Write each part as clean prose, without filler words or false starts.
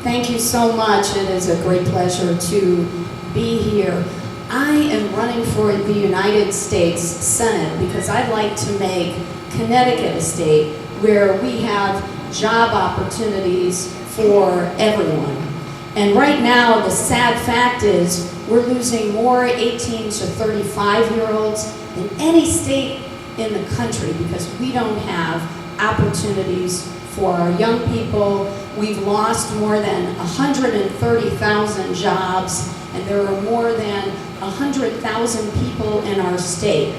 Thank you so much. It is a great pleasure to be here. I am running for the United States Senate because I'd like to make Connecticut a state where we have job opportunities for everyone. And right now, the sad fact is we're losing more 18 to 35-year-olds than any state in the country because we don't have opportunities for our young people. We've lost more than 130,000 jobs, and there are more than 100,000 people in our state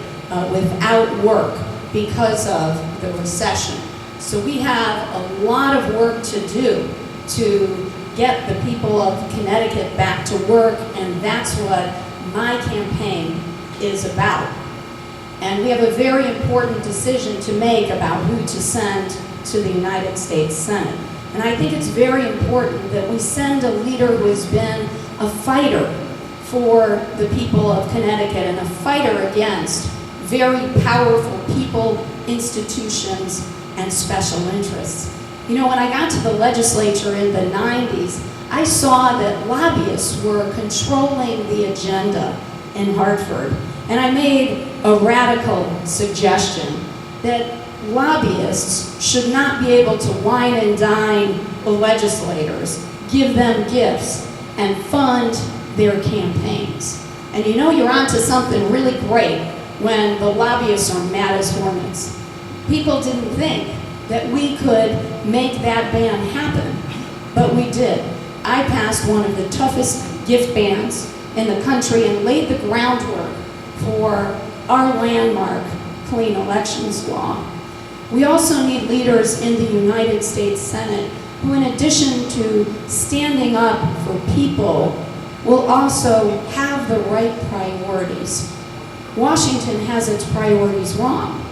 without work because of the recession. So we have a lot of work to do to get the people of Connecticut back to work, and that's what my campaign is about. And we have a very important decision to make about who to send to the United States Senate. And I think it's very important that we send a leader who has been a fighter for the people of Connecticut and a fighter against very powerful people, institutions, and special interests. You know, when I got to the legislature in the 90s, I saw that lobbyists were controlling the agenda in Hartford. And I made a radical suggestion that lobbyists should not be able to wine and dine the legislators, give them gifts, and fund their campaigns. And you know you're onto something really great when the lobbyists are mad as hornets. People didn't think that we could make that ban happen, but we did. I passed one of the toughest gift bans in the country and laid the groundwork for our landmark clean elections law. We also need leaders in the United States Senate who, in addition to standing up for people, will also have the right priorities. Washington has its priorities wrong.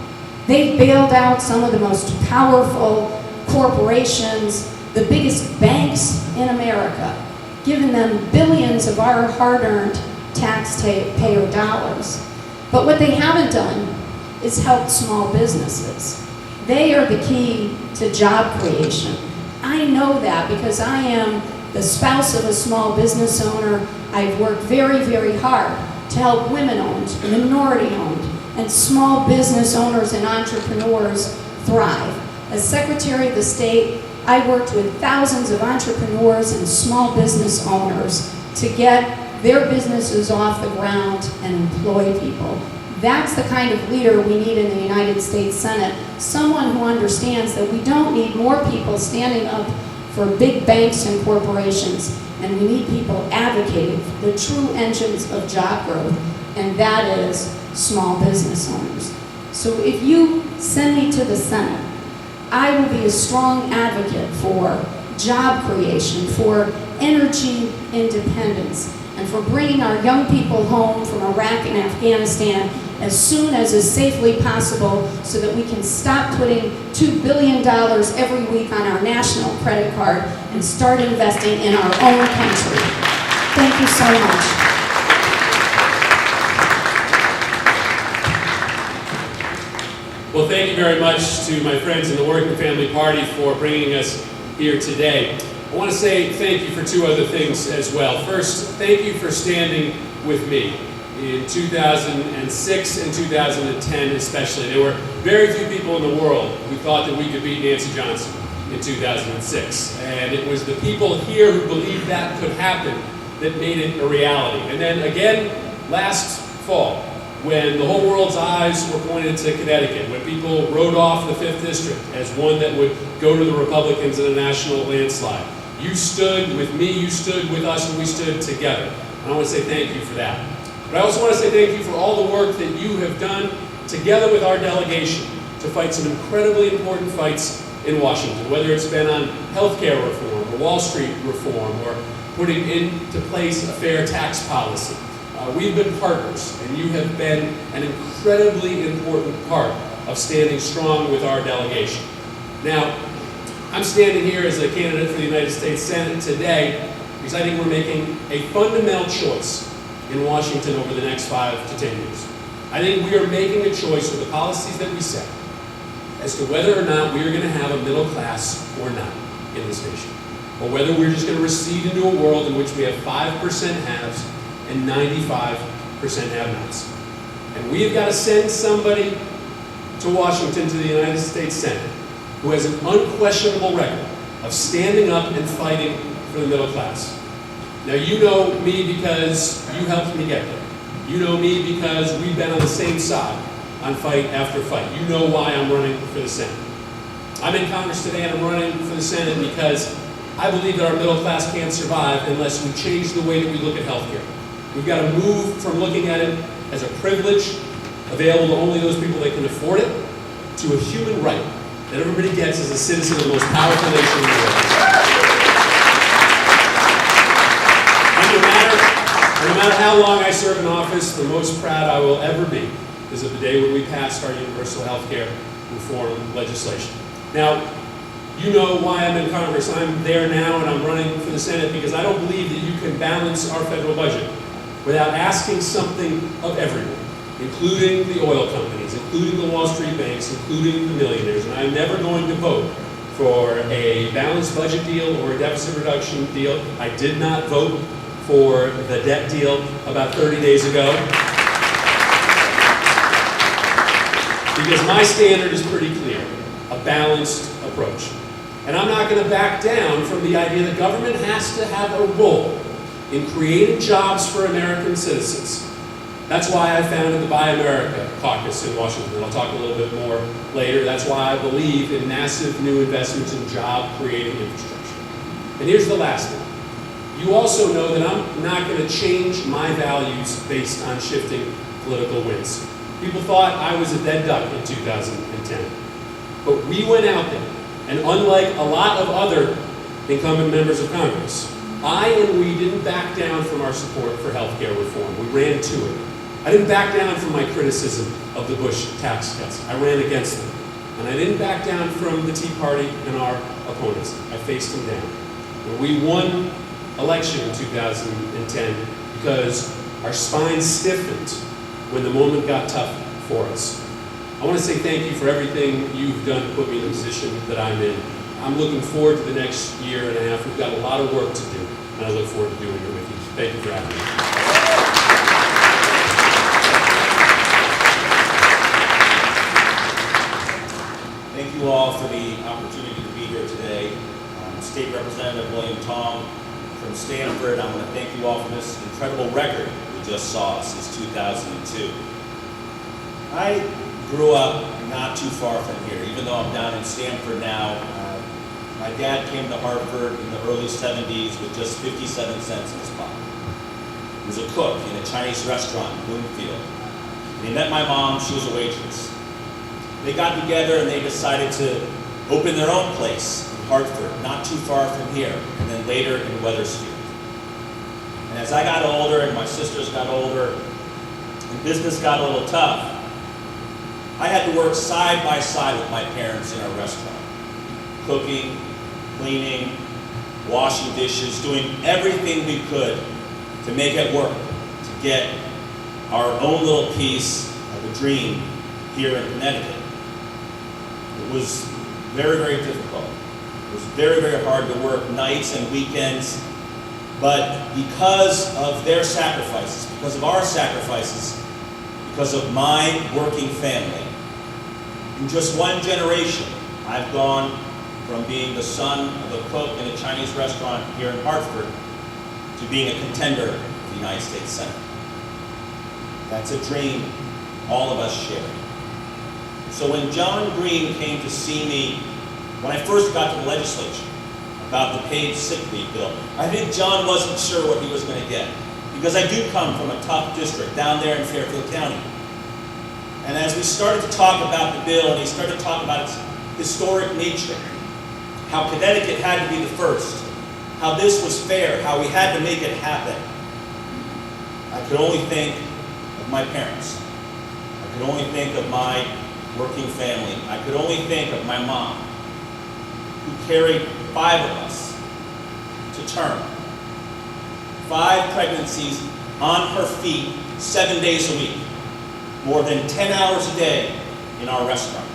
They've bailed out some of the most powerful corporations, the biggest banks in America, given them billions of our hard-earned taxpayer dollars. But what they haven't done is help small businesses. They are the key to job creation. I know that because I am the spouse of a small business owner. I've worked very, very hard to help women-owned, minority-owned, and small business owners and entrepreneurs thrive. As Secretary of the State, I worked with thousands of entrepreneurs and small business owners to get their businesses off the ground and employ people. That's the kind of leader we need in the United States Senate, someone who understands that we don't need more people standing up for big banks and corporations, and we need people advocating for the true engines of job growth, and that is small business owners. So if you send me to the Senate, I will be a strong advocate for job creation, for energy independence, and for bringing our young people home from Iraq and Afghanistan as soon as is safely possible so that we can stop putting $2 billion every week on our national credit card and start investing in our own country. Thank you so much. Well, thank you very much to my friends in the Working Family Party for bringing us here today. I want to say thank you for two other things as well. First, thank you for standing with me in 2006 and 2010 especially. There were very few people in the world who thought that we could beat Nancy Johnson in 2006. And it was the people here who believed that could happen that made it a reality. And then again, last fall, when the whole world's eyes were pointed to Connecticut, when people wrote off the 5th District as one that would go to the Republicans in a national landslide, you stood with me, you stood with us, and we stood together. And I want to say thank you for that. But I also want to say thank you for all the work that you have done together with our delegation to fight some incredibly important fights in Washington, whether it's been on healthcare reform or Wall Street reform or putting into place a fair tax policy. We've been partners, and you have been an incredibly important part of standing strong with our delegation. Now, I'm standing here as a candidate for the United States Senate today because I think we're making a fundamental choice in Washington over the next 5 to 10 years. I think we are making a choice with the policies that we set as to whether or not we are going to have a middle class or not in this nation. or whether we're just going to recede into a world in which we have 5% haves and 95% have-nots. And we have got to send somebody to Washington, to the United States Senate, who has an unquestionable record of standing up and fighting for the middle class. Now, you know me because you helped me get there. You know me because we've been on the same side on fight after fight. You know why I'm running for the Senate. I'm in Congress today and I'm running for the Senate because I believe that our middle class can't survive unless we change the way that we look at healthcare. We've got to move from looking at it as a privilege available to only those people that can afford it, to a human right that everybody gets as a citizen of the most powerful nation in the world. And no matter how long I serve in office, the most proud I will ever be is of the day when we passed our universal health care reform legislation. Now, you know why I'm in Congress. I'm there now and I'm running for the Senate because I don't believe that you can balance our federal budget without asking something of everyone, including the oil companies, including the Wall Street banks, including the millionaires. And I'm never going to vote for a balanced budget deal or a deficit reduction deal. I did not vote for the debt deal about 30 days ago, because my standard is pretty clear, a balanced approach. And I'm not going to back down from the idea that government has to have a role in creating jobs for American citizens. That's why I founded the Buy America caucus in Washington. I'll talk a little bit more later. That's why I believe in massive new investments in job-creating infrastructure. And here's the last thing. You also know that I'm not going to change my values based on shifting political winds. People thought I was a dead duck in 2010. But we went out there, and unlike a lot of other incumbent members of Congress, I and we didn't back down from our support for health care reform. We ran to it. I didn't back down from my criticism of the Bush tax cuts. I ran against them. And I didn't back down from the Tea Party and our opponents. I faced them down. And we won election in 2010 because our spines stiffened when the moment got tough for us. I want to say thank you for everything you've done to put me in the position that I'm in. I'm looking forward to the next year and a half. We've got a lot of work to do, and I look forward to doing it with you. Thank you for having me. Thank you all for the opportunity to be here today. State Representative William Tong from Stanford, I want to thank you all for this incredible record we just saw since 2002. I grew up not too far from here, even though I'm down in Stanford now. My dad came to Hartford in the early 70s with just 57 cents in his pocket. He was a cook in a Chinese restaurant in Bloomfield. And he met my mom, she was a waitress. They got together and they decided to open their own place in Hartford, not too far from here, and then later in Wethersfield. And as I got older and my sisters got older and business got a little tough, I had to work side by side with my parents in our restaurant, cooking, cleaning, washing dishes, doing everything we could to make it work, to get our own little piece of a dream here in Connecticut. It was very, very difficult. It was very, very hard to work nights and weekends, but because of their sacrifices, because of our sacrifices, because of my working family, in just one generation, I've gone from being the son of a cook in a Chinese restaurant here in Hartford to being a contender for the United States Senate. That's a dream all of us share. So when John Green came to see me, when I first got to the legislature, about the paid sick leave bill, I think John wasn't sure what he was going to get, because I do come from a tough district down there in Fairfield County. And as we started to talk about the bill, and he started to talk about its historic nature, how Connecticut had to be the first, how this was fair, how we had to make it happen, I could only think of my parents. I could only think of my working family. I could only think of my mom, who carried 5 of us to term. 5 pregnancies on her feet, 7 days a week, more than 10 hours a day in our restaurant.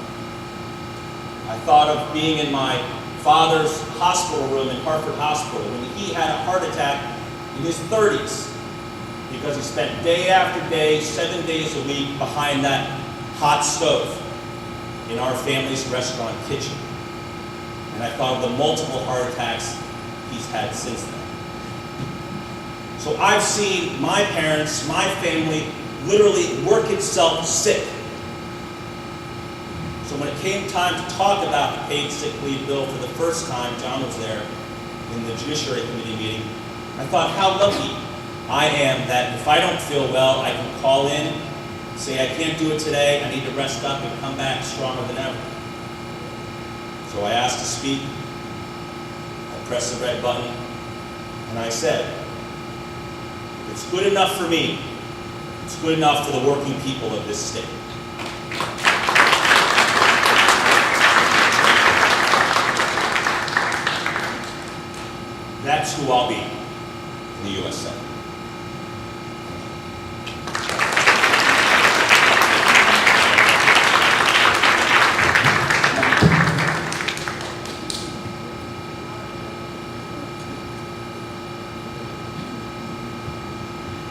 I thought of being in my father's hospital room in Hartford Hospital when he had a heart attack in his 30s because he spent day after day, 7 days a week behind that hot stove in our family's restaurant kitchen. And I thought of the multiple heart attacks he's had since then. So I've seen my parents, my family, literally work itself sick. So when it came time to talk about the paid sick leave bill for the first time, John was there in the Judiciary Committee meeting, I thought how lucky I am that if I don't feel well, I can call in, say I can't do it today, I need to rest up and come back stronger than ever. So I asked to speak, I pressed the red button, and I said, if it's good enough for me, it's good enough for the working people of this state. That's who I'll be in the U.S. Senate.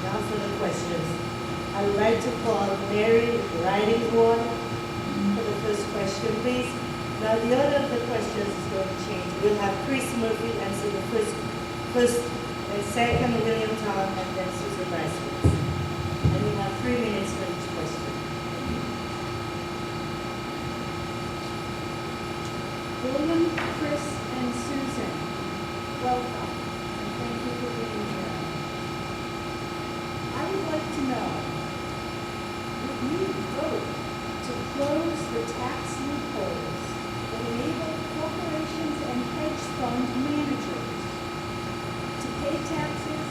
Now for the questions. I would like to call Mary Ridingborn for the first question, please. Now the order of the questions is going to change. We'll have Chris Murphy answer the first and second William Tom, and then Susan Rice, please. And we have 3 minutes for each question. William, Chris, and Susan, welcome, and thank you for being here. I would like to know, would you vote to close the tax loopholes that enable corporations and hedge fund managers to pay taxes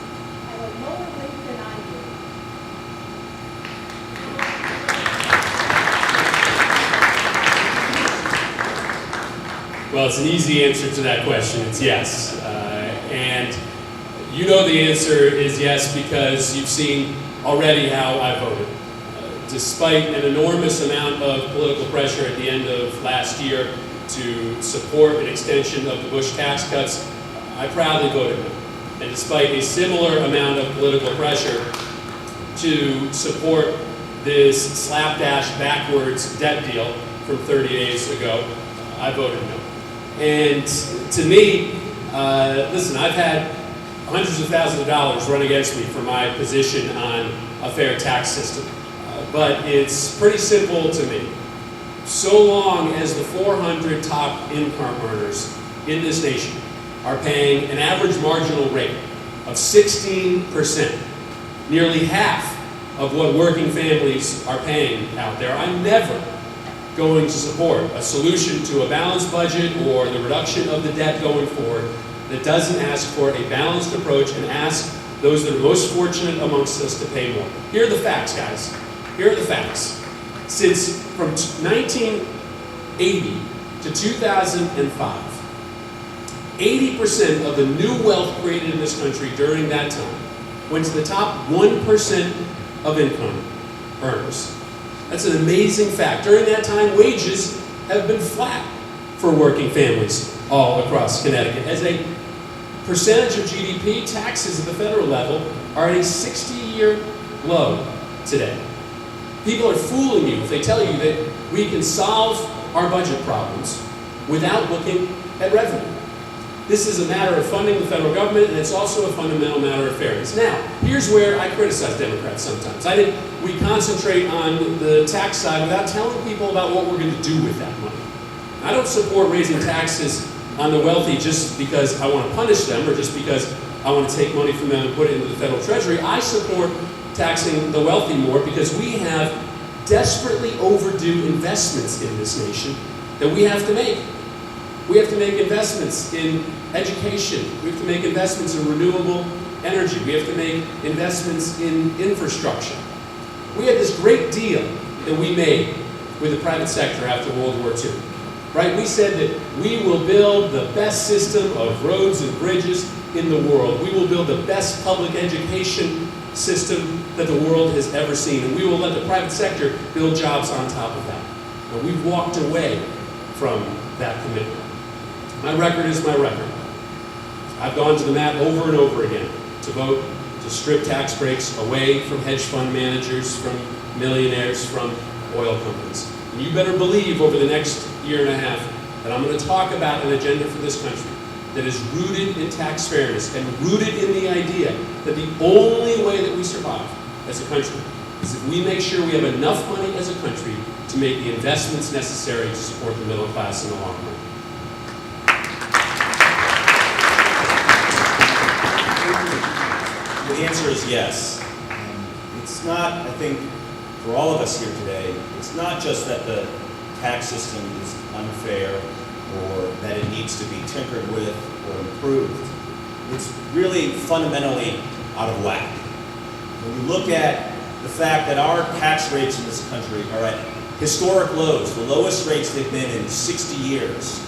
at a lower rate than I do? Well, it's an easy answer to that question. It's yes. And you know the answer is yes because you've seen already how I voted. Despite an enormous amount of political pressure at the end of last year to support an extension of the Bush tax cuts, I proudly voted no. And despite a similar amount of political pressure to support this slapdash backwards debt deal from 30 days ago, I voted no. And to me, listen, I've had hundreds of thousands of dollars run against me for my position on a fair tax system. But it's pretty simple to me. So long as the 400 top income earners in this nation are paying an average marginal rate of 16%, nearly half of what working families are paying out there, I'm never going to support a solution to a balanced budget or the reduction of the debt going forward that doesn't ask for a balanced approach and ask those that are most fortunate amongst us to pay more. Here are the facts, guys. Here are the facts. Since from 1980 to 2005, 80% of the new wealth created in this country during that time went to the top 1% of income earners. That's an amazing fact. During that time, wages have been flat for working families all across Connecticut. As a percentage of GDP, taxes at the federal level are at a 60-year low today. People are fooling you if they tell you that we can solve our budget problems without looking at revenue. This is a matter of funding the federal government, and it's also a fundamental matter of fairness. Now, here's where I criticize Democrats sometimes. I think we concentrate on the tax side without telling people about what we're going to do with that money. I don't support raising taxes on the wealthy just because I want to punish them or just because I want to take money from them and put it into the federal treasury. I support taxing the wealthy more because we have desperately overdue investments in this nation that we have to make. We have to make investments in education. We have to make investments in renewable energy. We have to make investments in infrastructure. We had this great deal that we made with the private sector after World War II. Right? We said that we will build the best system of roads and bridges in the world. We will build the best public education system that the world has ever seen. And we will let the private sector build jobs on top of that. And we've walked away from that commitment. My record is my record. I've gone to the mat over and over again to vote to strip tax breaks away from hedge fund managers, from millionaires, from oil companies. And you better believe over the next year and a half that I'm going to talk about an agenda for this country that is rooted in tax fairness and rooted in the idea that the only way that we survive as a country is if we make sure we have enough money as a country to make the investments necessary to support the middle class in the long run. The answer is yes. It's not, I think, for all of us here today, it's not just that the tax system is unfair or that it needs to be tinkered with or improved. It's really fundamentally out of whack. When you look at the fact that our tax rates in this country are at historic lows, the lowest rates they've been in 60 years,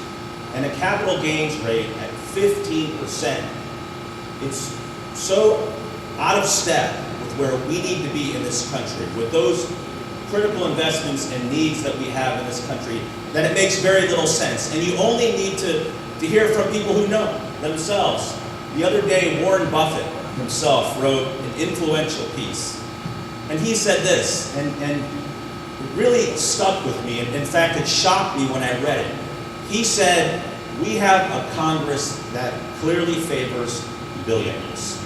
and a capital gains rate at 15%, it's so out of step with where we need to be in this country, with those critical investments and needs that we have in this country, that it makes very little sense. And you only need to hear from people who know themselves. The other day, Warren Buffett himself wrote an influential piece. And he said this, and it really stuck with me. And in fact, it shocked me when I read it. He said, we have a Congress that clearly favors billionaires.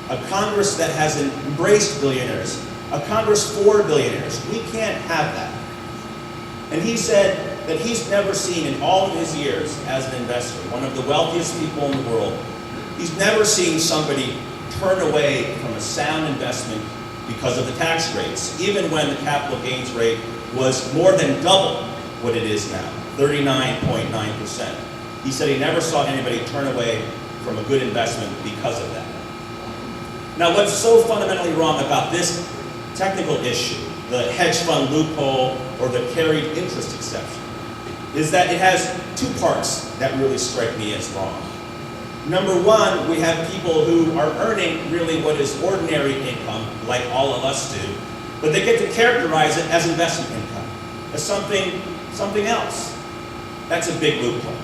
A Congress that has embraced billionaires. A Congress for billionaires. We can't have that. And he said that he's never seen in all of his years as an investor, one of the wealthiest people in the world, he's never seen somebody turn away from a sound investment because of the tax rates, even when the capital gains rate was more than double what it is now, 39.9%. He said he never saw anybody turn away from a good investment because of that. Now, what's so fundamentally wrong about this technical issue, the hedge fund loophole or the carried interest exception, is that it has two parts that really strike me as wrong. Number one, we have people who are earning really what is ordinary income, like all of us do, but they get to characterize it as investment income, as something else. That's a big loophole.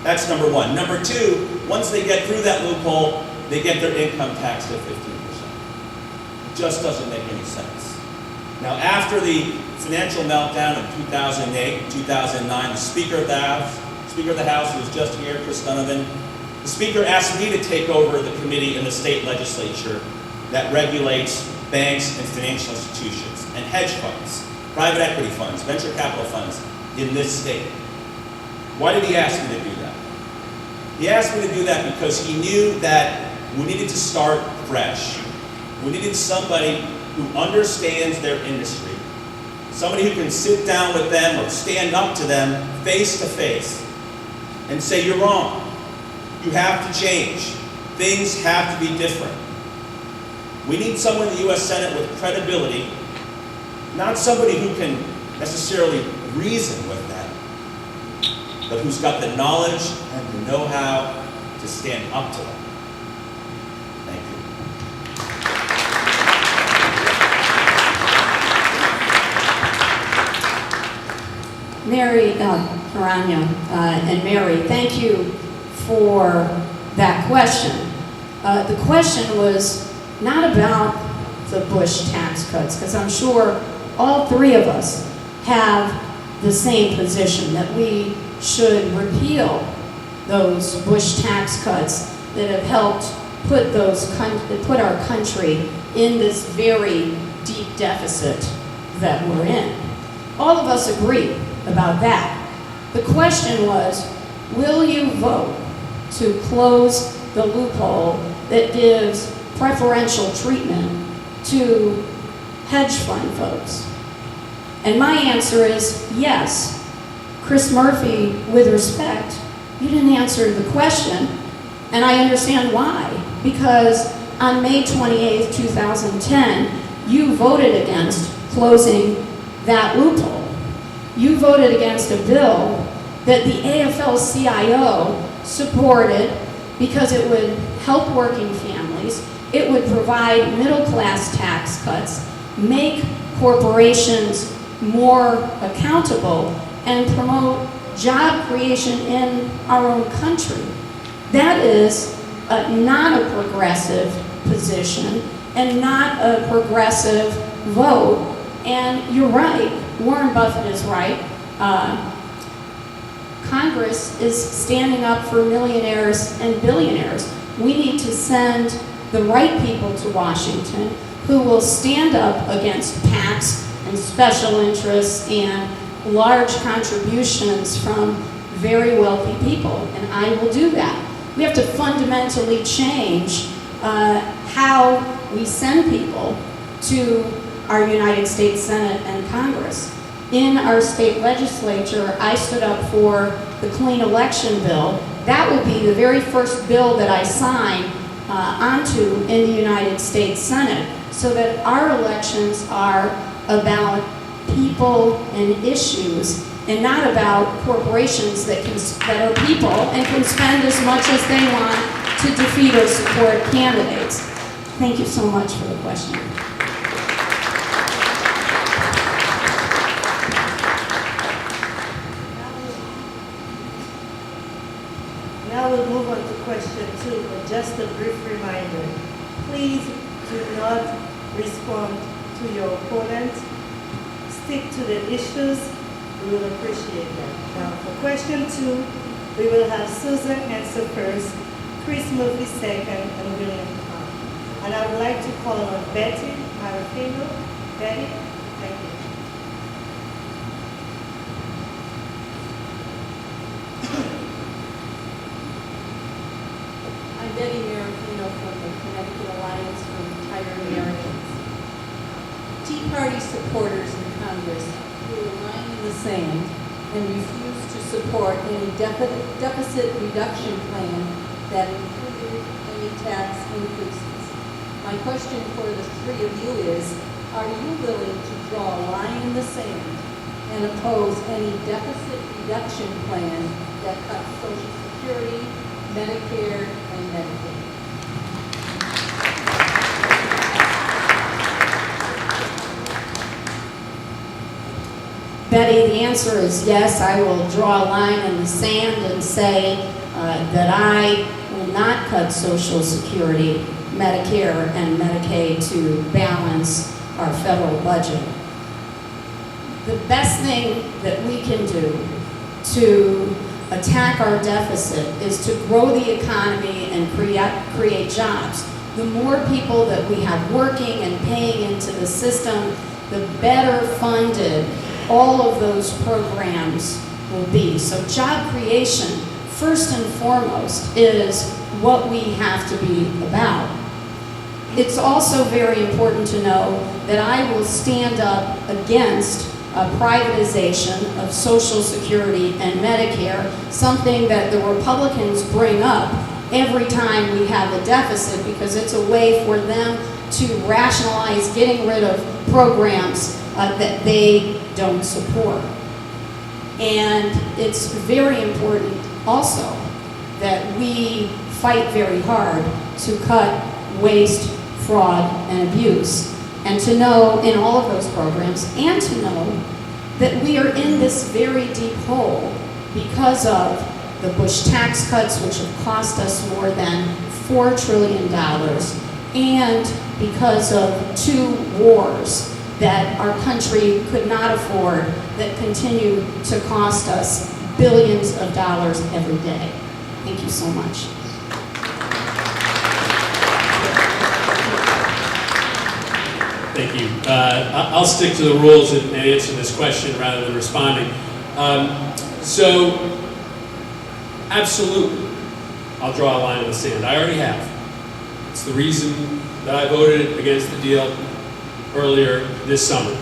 That's number one. Number two, once they get through that loophole, they get their income taxed at 15%. It just doesn't make any sense. Now, after the financial meltdown of 2008, 2009, the Speaker of the House, who was just here, Chris Donovan, the Speaker asked me to take over the committee in the state legislature that regulates banks and financial institutions and hedge funds, private equity funds, venture capital funds in this state. Why did he ask me to do that? He asked me to do that because he knew that we needed to start fresh. We needed somebody who understands their industry, somebody who can sit down with them or stand up to them face to face and say, you're wrong. You have to change. Things have to be different. We need someone in the U.S. Senate with credibility, not somebody who can necessarily reason with them, but who's got the knowledge and the know-how to stand up to them. Thank you. Mary Aranya and Mary, thank you for that question. The question was not about the Bush tax cuts, because I'm sure all three of us have the same position, that we should repeal those Bush tax cuts that have helped put our country in this very deep deficit that we're in. All of us agree about that. The question was, will you vote to close the loophole that gives preferential treatment to hedge fund folks? And my answer is yes. Chris Murphy, with respect, you didn't answer the question, and I understand why. Because on May 28th, 2010, you voted against closing that loophole. You voted against a bill that the AFL-CIO supported because it would help working families, it would provide middle-class tax cuts, make corporations more accountable, and promote job creation in our own country. That is not a progressive position and not a progressive vote. And you're right, Warren Buffett is right. Congress is standing up for millionaires and billionaires. We need to send the right people to Washington who will stand up against PACs and special interests and large contributions from very wealthy people, and I will do that. We have to fundamentally change how we send people to our United States Senate and Congress. In our state legislature, I stood up for the clean election bill. That will be the very first bill that I sign onto in the United States Senate, so that our elections are about people and issues and not about corporations that are people and can spend as much as they want to defeat or support candidates. Thank you so much for the question. Now we'll move on to question 2, but just a brief reminder. Please do not respond to your opponent. Stick to the issues. We will appreciate that. Now for question 2, we will have Susan answer first, Chris Murphy second, and William Tom. And I would like to call on Betty Marafino. Betty, thank you. I'm Betty Marafino from the Connecticut Alliance for Retired Americans. Tea Party supporters in Congress drew a line in the sand and refused to support any deficit reduction plan that included any tax increases. My question for the three of you is, are you willing to draw a line in the sand and oppose any deficit reduction plan that cuts Social Security, Medicare, and Medicaid? Betty, the answer is yes. I will draw a line in the sand and say that I will not cut Social Security, Medicare, and Medicaid to balance our federal budget. The best thing that we can do to attack our deficit is to grow the economy and create jobs. The more people that we have working and paying into the system, the better funded all of those programs will be. So job creation, first and foremost, is what we have to be about. It's also very important to know that I will stand up against privatization of Social Security and Medicare, something that the Republicans bring up every time we have a deficit, because it's a way for them to rationalize getting rid of programs that they don't support. And it's very important also that we fight very hard to cut waste, fraud, and abuse. And to know in all of those programs, and to know that we are in this very deep hole because of the Bush tax cuts, which have cost us more than $4 trillion, and because of 2 wars that our country could not afford that continue to cost us billions of dollars every day. Thank you so much. Thank you. I'll stick to the rules and answer this question rather than responding. So, absolutely, I'll draw a line in the sand. I already have. It's the reason that I voted against the deal earlier this summer.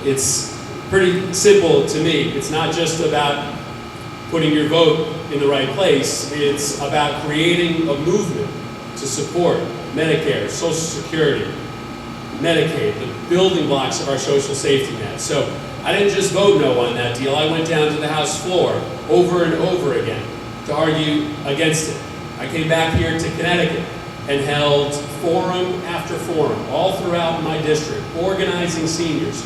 It's pretty simple to me. It's not just about putting your vote in the right place. It's about creating a movement to support Medicare, Social Security, Medicaid, the building blocks of our social safety net. So I didn't just vote no on that deal. I went down to the House floor over and over again to argue against it. I came back here to Connecticut and held forum after forum all throughout my district, organizing seniors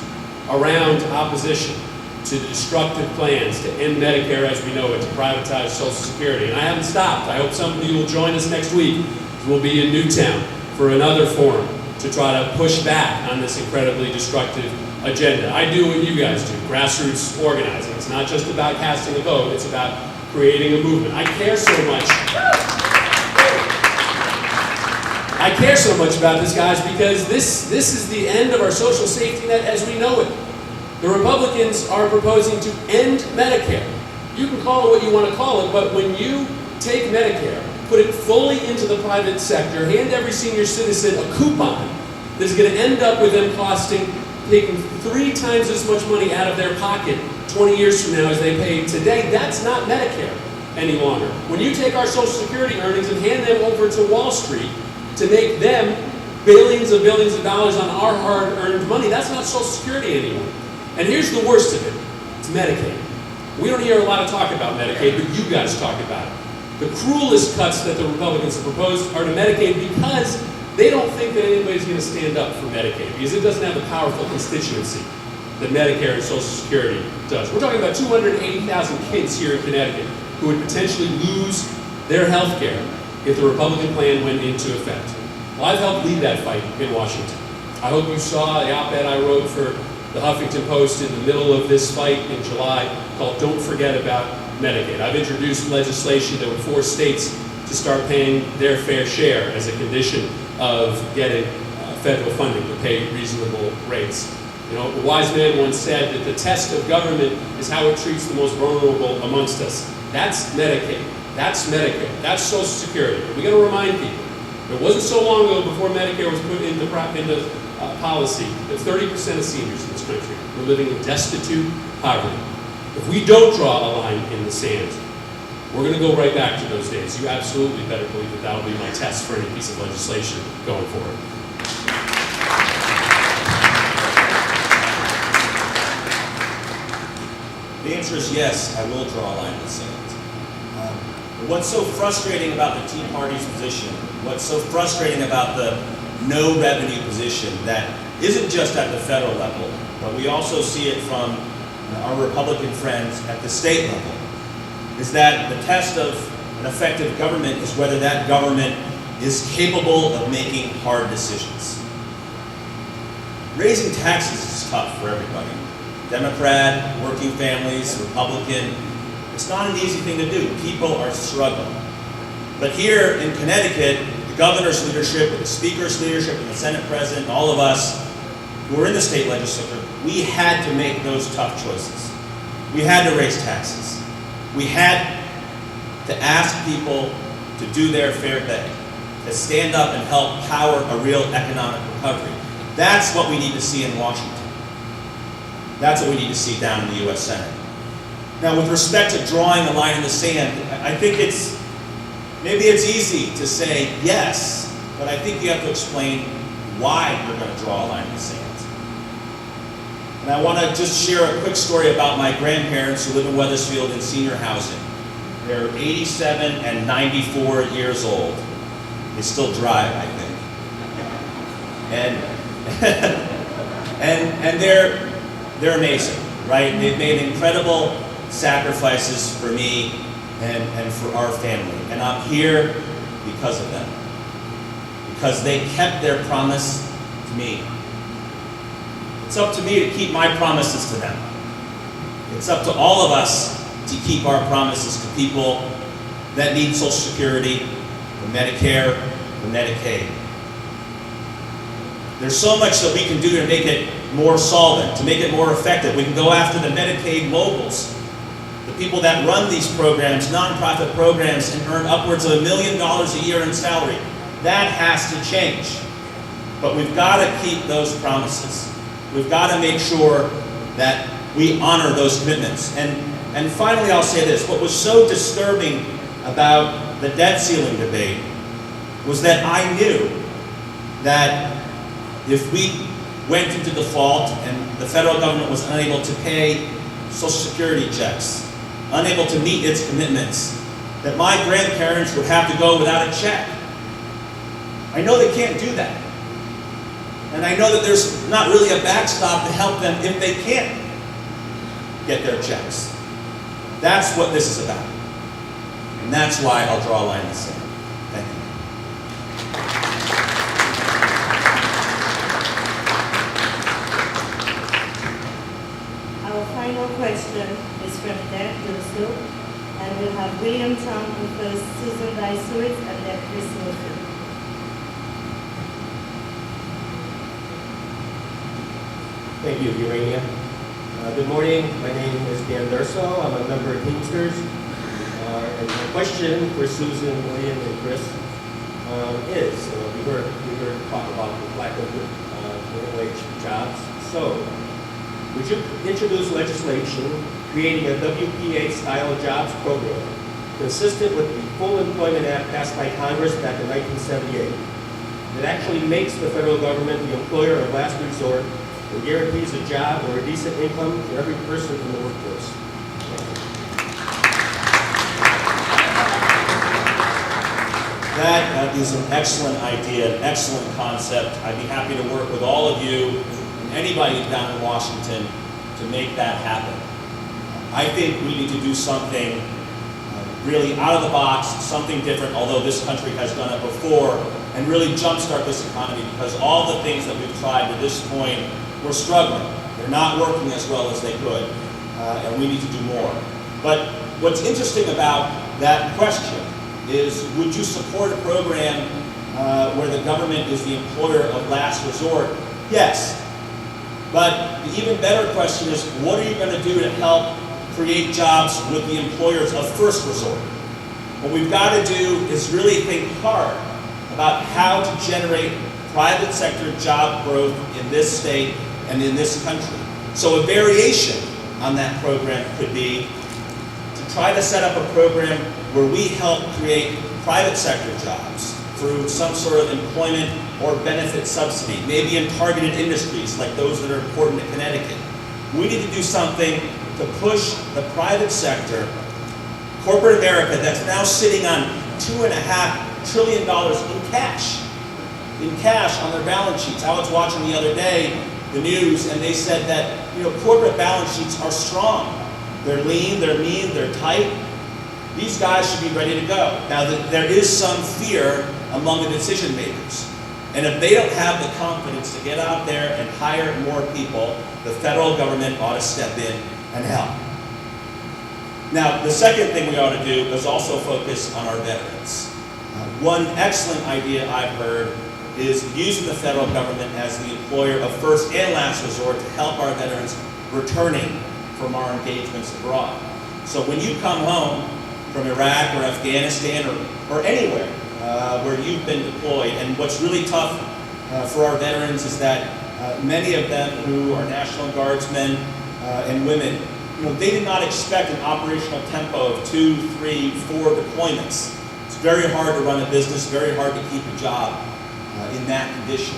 around opposition. to the destructive plans to end Medicare as we know it, to privatize Social Security. And I haven't stopped. I hope some of you will join us next week. We'll be in Newtown for another forum to try to push back on this incredibly destructive agenda. I do what you guys do, grassroots organizing. It's not just about casting a vote, it's about creating a movement. I care so much about this, guys, because this is the end of our social safety net as we know it. The Republicans are proposing to end Medicare. You can call it what you want to call it, but when you take Medicare, put it fully into the private sector, hand every senior citizen a coupon that's going to end up with them taking 3 times as much money out of their pocket 20 years from now as they pay today, that's not Medicare any longer. When you take our Social Security earnings and hand them over to Wall Street to make them billions of dollars on our hard-earned money, that's not Social Security anymore. And here's the worst of it, it's Medicaid. We don't hear a lot of talk about Medicaid, but you guys talk about it. The cruelest cuts that the Republicans have proposed are to Medicaid because they don't think that anybody's going to stand up for Medicaid, because it doesn't have the powerful constituency that Medicare and Social Security does. We're talking about 280,000 kids here in Connecticut who would potentially lose their health care if the Republican plan went into effect. Well, I've helped lead that fight in Washington. I hope you saw the op-ed I wrote for the Huffington Post in the middle of this fight in July called "Don't Forget About Medicaid." I've introduced legislation that would force states to start paying their fair share as a condition of getting federal funding to pay reasonable rates. You know, a wise man once said that the test of government is how it treats the most vulnerable amongst us. That's Medicaid. That's Medicare. That's Social Security. But we got to remind people, it wasn't so long ago before Medicare was put into policy that 30% of seniors in this country were living in destitute poverty. If we don't draw a line in the sand, we're going to go right back to those days. You absolutely better believe that that'll be my test for any piece of legislation going forward. The answer is yes, I will draw a line in the sand. What's so frustrating about the Tea Party's position, what's so frustrating about the no revenue position that isn't just at the federal level, but we also see it from our Republican friends at the state level, is that the test of an effective government is whether that government is capable of making hard decisions. Raising taxes is tough for everybody. Democrat, working families, Republican. It's not an easy thing to do. People are struggling. But here in Connecticut, the governor's leadership, with the speaker's leadership, and the Senate president, and all of us who are in the state legislature, we had to make those tough choices. We had to raise taxes. We had to ask people to do their fair bit, to stand up and help power a real economic recovery. That's what we need to see in Washington. That's what we need to see down in the U.S. Senate. Now, with respect to drawing a line in the sand, I think maybe it's easy to say yes, but I think you have to explain why you're going to draw a line in the sand. And I want to just share a quick story about my grandparents who live in Wethersfield in senior housing. They're 87 and 94 years old. They still drive, I think. And they're amazing, right? They've made incredible sacrifices for me and for our family. And I'm here because of them. Because they kept their promise to me. It's up to me to keep my promises to them. It's up to all of us to keep our promises to people that need Social Security, or Medicare, or Medicaid. There's so much that we can do to make it more solvent, to make it more effective. We can go after the Medicaid moguls, the people that run these programs, nonprofit programs, and earn upwards of $1 million a year in salary. That has to change. But we've got to keep those promises. We've got to make sure that we honor those commitments. And finally, I'll say this. What was so disturbing about the debt ceiling debate was that I knew that if we went into default and the federal government was unable to pay Social Security checks, unable to meet its commitments, that my grandparents would have to go without a check. I know they can't do that. And I know that there's not really a backstop to help them if they can't. get their checks. That's what this is about. And that's why I'll draw a line in the sand. Thank you. Our final question is from Dan Durso, and we'll have William Tom go first, Susan Dysowitz, and then Chris Murphy. Thank you, Urania. Good morning. My name is Dan Durso. I'm a member of Teamsters. And my question for Susan, William, and Chris is, we heard talk about the lack of minimum wage jobs. So, would you introduce legislation creating a WPA-style jobs program consistent with the Full Employment Act passed by Congress back in 1978 that actually makes the federal government the employer of last resort and guarantees a job or a decent income for every person in the workforce? That is an excellent idea, an excellent concept. I'd be happy to work with all of you and anybody down in Washington to make that happen. I think we need to do something really out of the box, something different, although this country has done it before, and really jumpstart this economy, because all the things that we've tried to this point, we're struggling. They're not working as well as they could, and we need to do more. But what's interesting about that question is, would you support a program where the government is the employer of last resort? Yes. But the even better question is, what are you going to do to help create jobs with the employers of first resort? What we've got to do is really think hard about how to generate private sector job growth in this state and in this country. So a variation on that program could be to try to set up a program where we help create private sector jobs through some sort of employment or benefit subsidy, maybe in targeted industries like those that are important to Connecticut. We need to do something to push the private sector, corporate America, that's now sitting on $2.5 trillion in cash on their balance sheets. I was watching the other day the news, and they said that corporate balance sheets are strong. They're lean, they're mean, they're tight. These guys should be ready to go. Now, there is some fear among the decision makers. And if they don't have the confidence to get out there and hire more people, the federal government ought to step in and help. Now, the second thing we ought to do is also focus on our veterans. One excellent idea I've heard is using the federal government as the employer of first and last resort to help our veterans returning from our engagements abroad. So when you come home from Iraq or Afghanistan or anywhere where you've been deployed, and what's really tough for our veterans is that many of them who are National Guardsmen and women, they did not expect an operational tempo of 2, 3, 4 deployments. It's very hard to run a business, very hard to keep a job in that condition.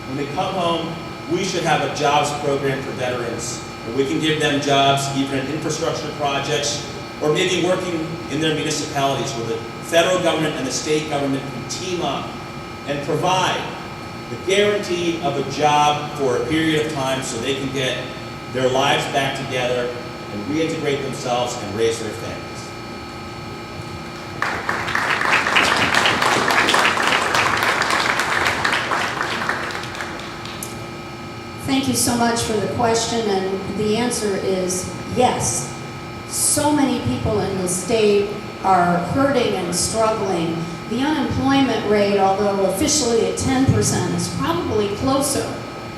When they come home, we should have a jobs program for veterans where we can give them jobs either in infrastructure projects or maybe working in their municipalities where the federal government and the state government can team up and provide the guarantee of a job for a period of time so they can get their lives back together and reintegrate themselves and raise their families. Thank you so much for the question, and the answer is yes. So many people in the state are hurting and struggling. The unemployment rate, although officially at 10%, is probably closer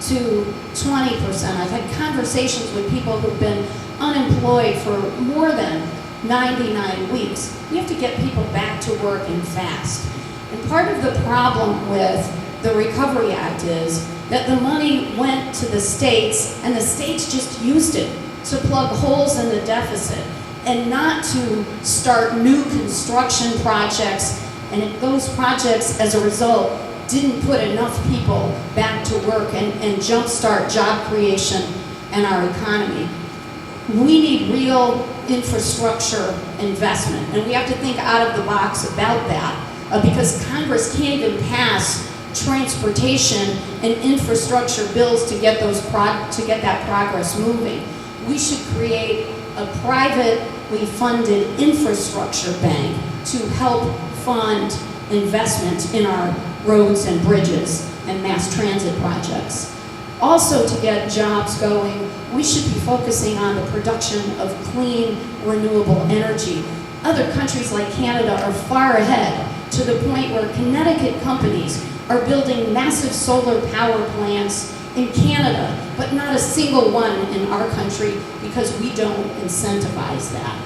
to 20%. I've had conversations with people who've been unemployed for more than 99 weeks. You have to get people back to work and fast. And part of the problem with the Recovery Act is that the money went to the states, and the states just used it to plug holes in the deficit and not to start new construction projects. And those projects, as a result, didn't put enough people back to work and jumpstart job creation and our economy. We need real infrastructure investment, and we have to think out of the box about that because Congress can't even pass transportation and infrastructure bills to get that progress moving. we should create a privately funded infrastructure bank to help fund investment in our roads and bridges and mass transit projects. Also, to get jobs going, we should be focusing on the production of clean, renewable energy. Other countries like Canada are far ahead, to the point where Connecticut companies are building massive solar power plants in Canada, but not a single one in our country because we don't incentivize that.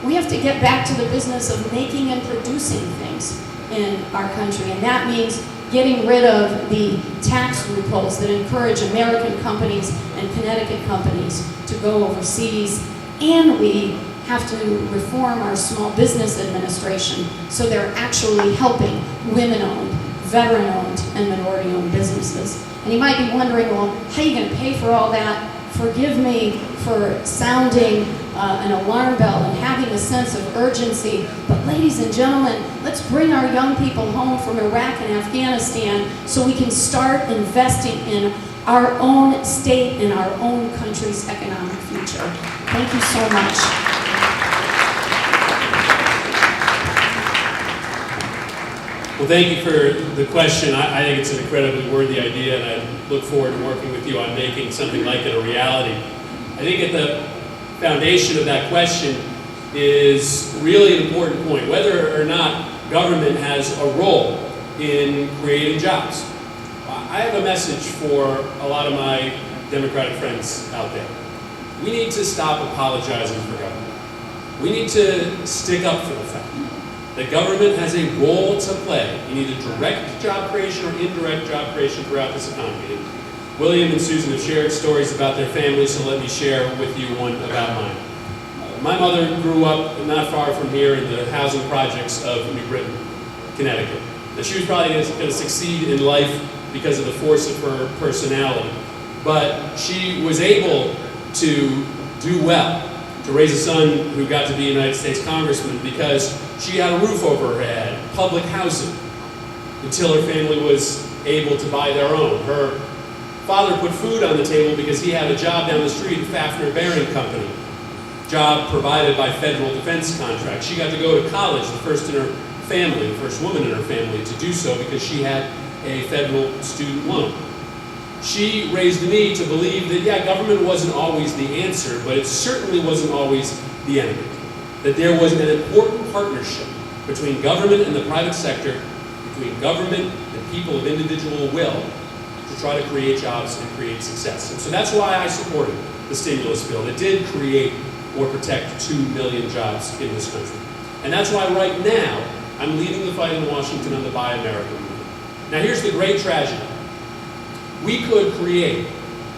We have to get back to the business of making and producing things in our country, and that means getting rid of the tax loopholes that encourage American companies and Connecticut companies to go overseas, and we have to reform our small business administration so they're actually helping women-owned, veteran-owned, and minority-owned businesses. And you might be wondering, well, how are you going to pay for all that? Forgive me for sounding an alarm bell and having a sense of urgency, but ladies and gentlemen, let's bring our young people home from Iraq and Afghanistan so we can start investing in our own state and our own country's economic future. Thank you so much. Well, thank you for the question. I think it's an incredibly worthy idea, and I look forward to working with you on making something like it a reality. I think at the foundation of that question is really an important point, whether or not government has a role in creating jobs. I have a message for a lot of my Democratic friends out there. We need to stop apologizing for government. We need to stick up for the fact that government has a role to play in either direct job creation or indirect job creation throughout this economy. And William and Susan have shared stories about their families, so let me share with you one about mine. My mother grew up not far from here in the housing projects of New Britain, Connecticut. Now, she was probably going to succeed in life because of the force of her personality, but she was able to do well, to raise a son who got to be a United States Congressman because she had a roof over her head, public housing, until her family was able to buy their own. Her father put food on the table because he had a job down the street at Fafner Bearing Company, job provided by federal defense contract. She got to go to college, the first in her family, the first woman in her family to do so because she had a federal student loan. She raised me to believe that, yeah, government wasn't always the answer, but it certainly wasn't always the enemy. That there was an important partnership between government and the private sector, between government and people of individual will, to try to create jobs and create success. And so that's why I supported the stimulus bill that did create or protect 2 million jobs in this country. And that's why right now, I'm leading the fight in Washington on the Buy America movement. Now here's the great tragedy. We could create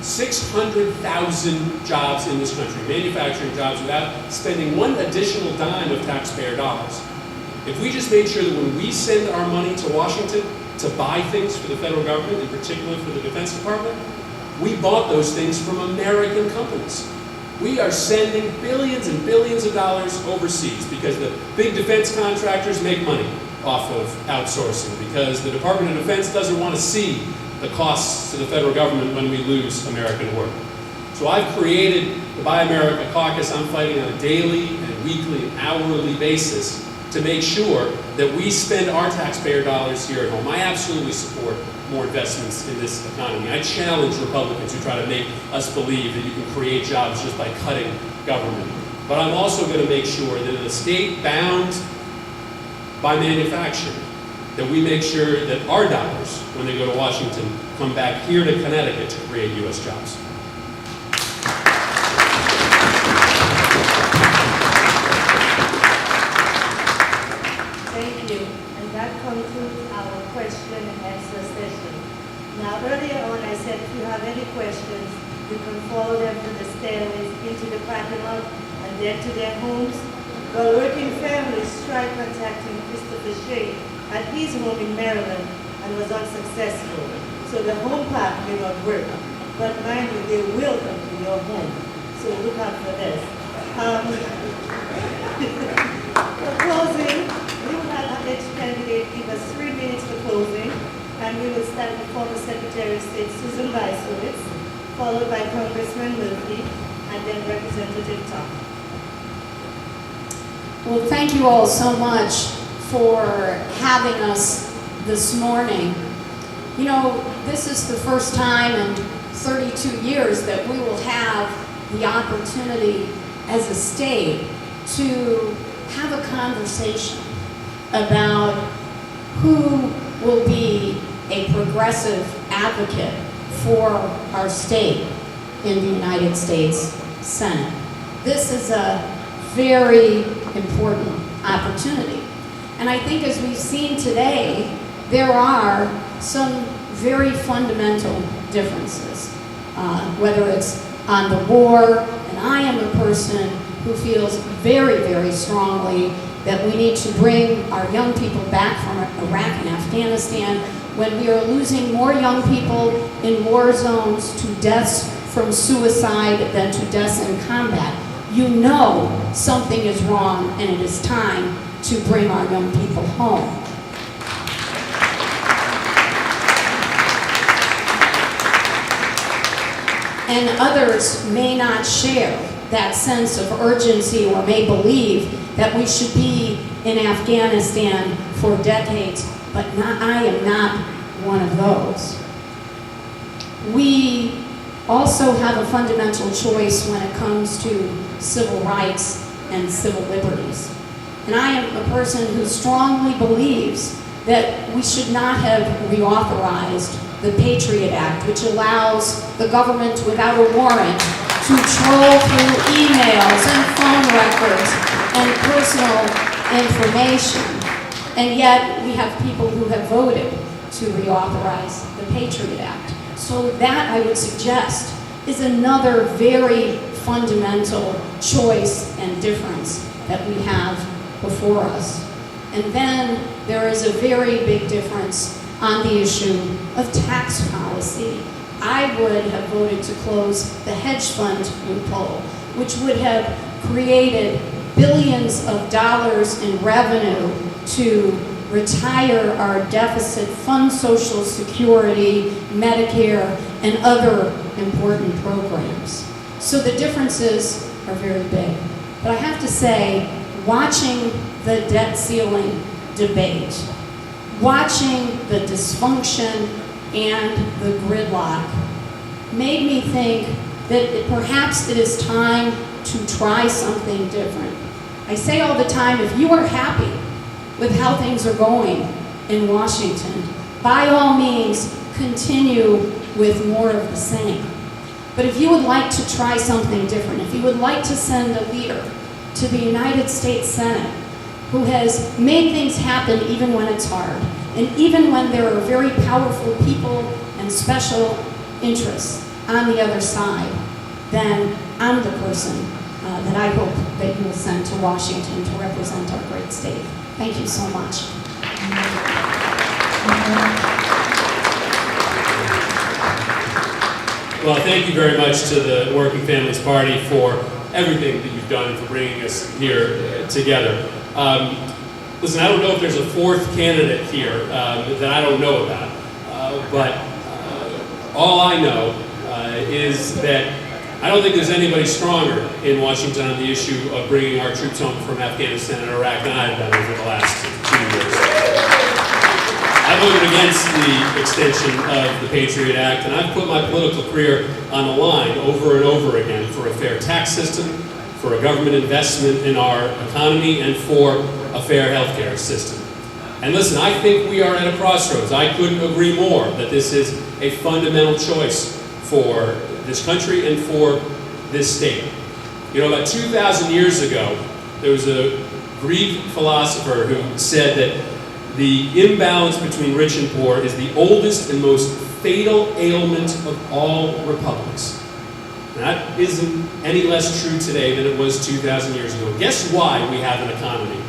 600,000 jobs in this country, manufacturing jobs, without spending one additional dime of taxpayer dollars. If we just made sure that when we send our money to Washington to buy things for the federal government, in particular for the Defense Department, we bought those things from American companies. We are sending billions and billions of dollars overseas because the big defense contractors make money off of outsourcing, because the Department of Defense doesn't want to see the costs to the federal government when we lose American work. So I've created the Buy America Caucus. I'm fighting on a daily and weekly and hourly basis to make sure that we spend our taxpayer dollars here at home. I absolutely support more investments in this economy. I challenge Republicans who try to make us believe that you can create jobs just by cutting government. But I'm also going to make sure that in a state bound by manufacturing, that we make sure that our dollars, when they go to Washington, come back here to Connecticut to create U.S. jobs. Thank you. And that concludes our question and answer session. Now, earlier on, I said if you have any questions, you can follow them to the stairways into the parking lot and then to their homes. While working families tried contacting Christopher Shea at his home in Maryland and was unsuccessful. So the home park may not work. But mind you, they will come to your home. So look out for this. For closing, we will have each candidate give us 3 minutes for closing, and we will start with former Secretary of State Susan Weissowitz, followed by Congressman Murphy, and then Representative Tom. Well, thank you all so much for having us this morning. You know, this is the first time in 32 years that we will have the opportunity as a state to have a conversation about who will be a progressive advocate for our state in the United States Senate. This is a very important opportunity. And I think as we've seen today, there are some very fundamental differences, whether it's on the war, and I am a person who feels very, very strongly that we need to bring our young people back from Iraq and Afghanistan when we are losing more young people in war zones to deaths from suicide than to deaths in combat. You know something is wrong, and it is time to bring our young people home. And others may not share that sense of urgency or may believe that we should be in Afghanistan for decades, but I am not one of those. We also have a fundamental choice when it comes to civil rights and civil liberties. And I am a person who strongly believes that we should not have reauthorized the Patriot Act, which allows the government without a warrant to troll through emails and phone records and personal information. And yet we have people who have voted to reauthorize the Patriot Act. So that, I would suggest, is another very fundamental choice and difference that we have before us. And then there is a very big difference on the issue of tax policy. I would have voted to close the hedge fund loophole, which would have created billions of dollars in revenue to retire our deficit, fund Social Security, Medicare, and other important programs. So the differences are very big. But I have to say, watching the debt ceiling debate, watching the dysfunction and the gridlock made me think that perhaps it is time to try something different. I say all the time, if you are happy with how things are going in Washington, by all means, continue with more of the same. But if you would like to try something different, if you would like to send a leader to the United States Senate who has made things happen even when it's hard, and even when there are very powerful people and special interests on the other side, then I'm the person that I hope that you will send to Washington to represent our great state. Thank you so much. Well, thank you very much to the Working Families Party for everything that you've done and for bringing us here together. Listen, I don't know if there's a fourth candidate here that I don't know about, but all I know is that I don't think there's anybody stronger in Washington on the issue of bringing our troops home from Afghanistan and Iraq than I've done over the last 2 years. I voted against the extension of the Patriot Act, and I've put my political career on the line over and over again for a fair tax system, for a government investment in our economy, and for a fair healthcare system. And listen, I think we are at a crossroads. I couldn't agree more that this is a fundamental choice for this country and for this state. You know, about 2,000 years ago, there was a Greek philosopher who said that the imbalance between rich and poor is the oldest and most fatal ailment of all republics. And that isn't any less true today than it was 2,000 years ago. Guess why we have an economy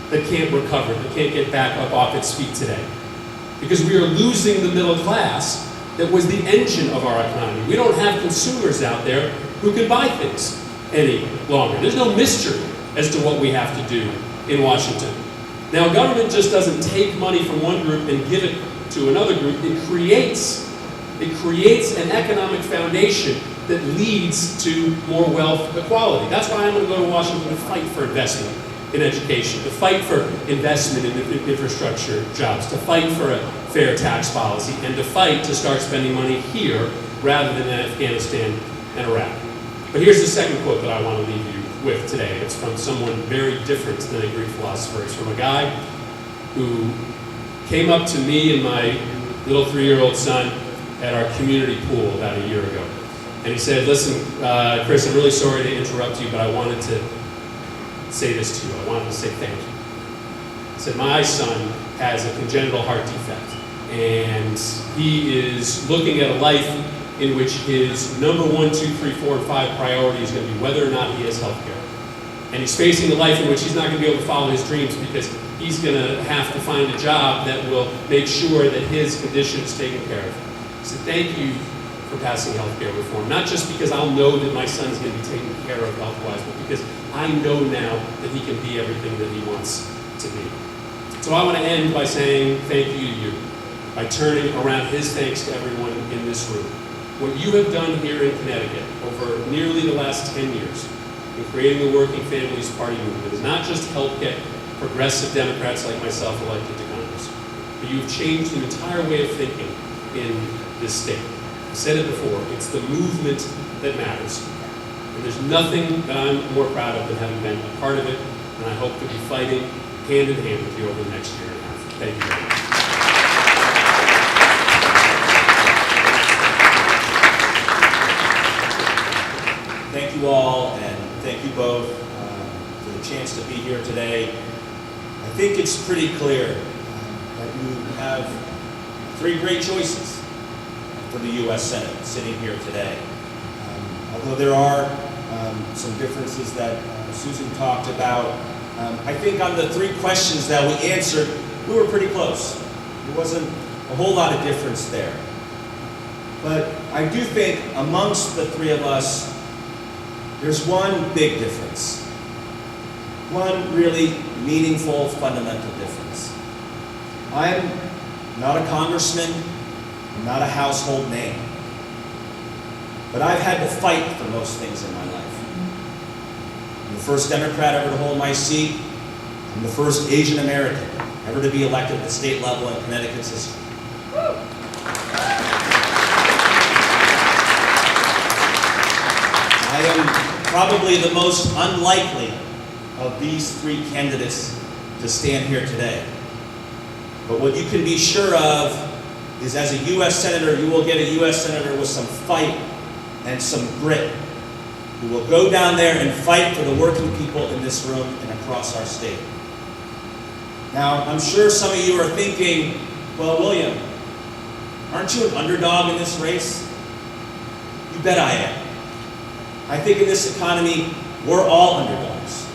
that can't recover, that can't get back up off its feet today? Because we are losing the middle class that was the engine of our economy. We don't have consumers out there who can buy things any longer. There's no mystery as to what we have to do in Washington. Now, government just doesn't take money from one group and give it to another group. It creates an economic foundation that leads to more wealth equality. That's why I'm going to go to Washington to fight for investment in education, to fight for investment in infrastructure jobs, to fight for a fair tax policy, and to fight to start spending money here rather than in Afghanistan and Iraq. But here's the second quote that I want to leave you with today. It's from someone very different than a Greek philosopher. It's from a guy who came up to me and my little 3-year-old son at our community pool about a year ago. And he said, listen, Chris, I'm really sorry to interrupt you, but I wanted to say this to you. I wanted to say thank you. He said, my son has a congenital heart defect, and he is looking at a life in which his number 1, 2, 3, 4, and 5 priority is going to be whether or not he has health care. And he's facing a life in which he's not going to be able to follow his dreams because he's going to have to find a job that will make sure that his condition is taken care of. He said, thank you for passing health care reform. Not just because I'll know that my son's going to be taken care of health-wise, but because I know now that he can be everything that he wants to be. So I want to end by saying thank you to you, by turning around his thanks to everyone in this room. What you have done here in Connecticut over nearly the last 10 years in creating the Working Families Party movement is not just help get progressive Democrats like myself elected to Congress, but you've changed the entire way of thinking in this state. I said it before, it's the movement that matters. And there's nothing that I'm more proud of than having been a part of it, and I hope to be fighting hand in hand with you over the next year and a half. Thank you very much. Thank you all, and thank you both for the chance to be here today. I think it's pretty clear that you have 3 great choices for the U.S. Senate sitting here today. Although there are some differences that Susan talked about, I think on the 3 questions that we answered, we were pretty close. There wasn't a whole lot of difference there. But I do think amongst the 3 of us, there's one big difference. One really meaningful, fundamental difference. I'm not a congressman, I'm not a household name. But I've had to fight for most things in my life. I'm the first Democrat ever to hold my seat. I'm the first Asian American ever to be elected at the state level in Connecticut's history. I am probably the most unlikely of these 3 candidates to stand here today. But what you can be sure of is as a U.S. Senator, you will get a U.S. Senator with some fight and some grit, who will go down there and fight for the working people in this room and across our state. Now, I'm sure some of you are thinking, well, William, aren't you an underdog in this race? You bet I am. I think in this economy, we're all underdogs.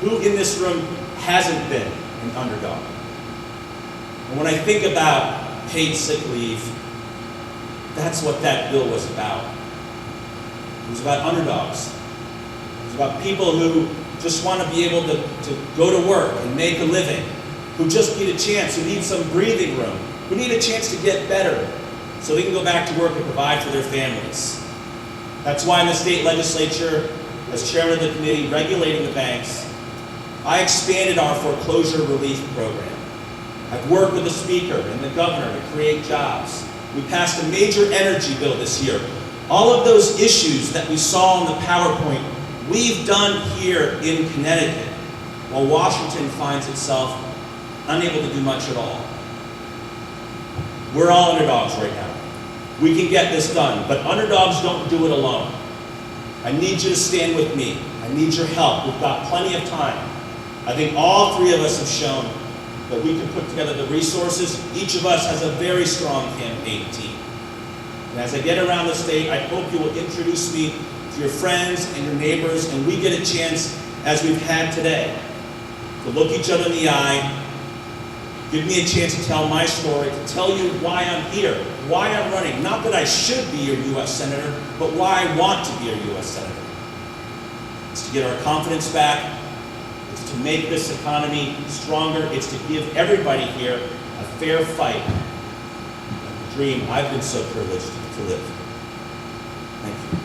Who in this room hasn't been an underdog? And when I think about paid sick leave, that's what that bill was about. It was about underdogs. It was about people who just want to be able to go to work and make a living, who just need a chance, who need some breathing room, who need a chance to get better so they can go back to work and provide for their families. That's why in the state legislature, as chairman of the committee regulating the banks, I expanded our foreclosure relief program. I've worked with the speaker and the governor to create jobs. We passed a major energy bill this year. All of those issues that we saw on the PowerPoint, we've done here in Connecticut, while Washington finds itself unable to do much at all. We're all underdogs right now. We can get this done, but underdogs don't do it alone. I need you to stand with me. I need your help. We've got plenty of time. I think all 3 of us have shown that we can put together the resources. Each of us has a very strong campaign team. And as I get around the state, I hope you will introduce me to your friends and your neighbors, and we get a chance, as we've had today, to look each other in the eye, give me a chance to tell my story, to tell you why I'm here, why I'm running. Not that I should be your U.S. Senator, but why I want to be your U.S. Senator. It's to get our confidence back. It's to make this economy stronger. It's to give everybody here a fair fight. The dream I've been so privileged to live. Thank you.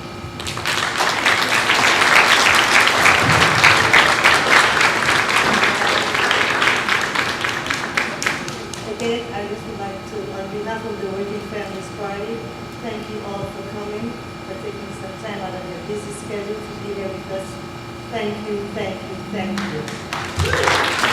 just would like to, on behalf of the Working Families Party, thank you all for coming, for taking some time out of your busy schedule to be here with us. Thank you, thank you, thank you.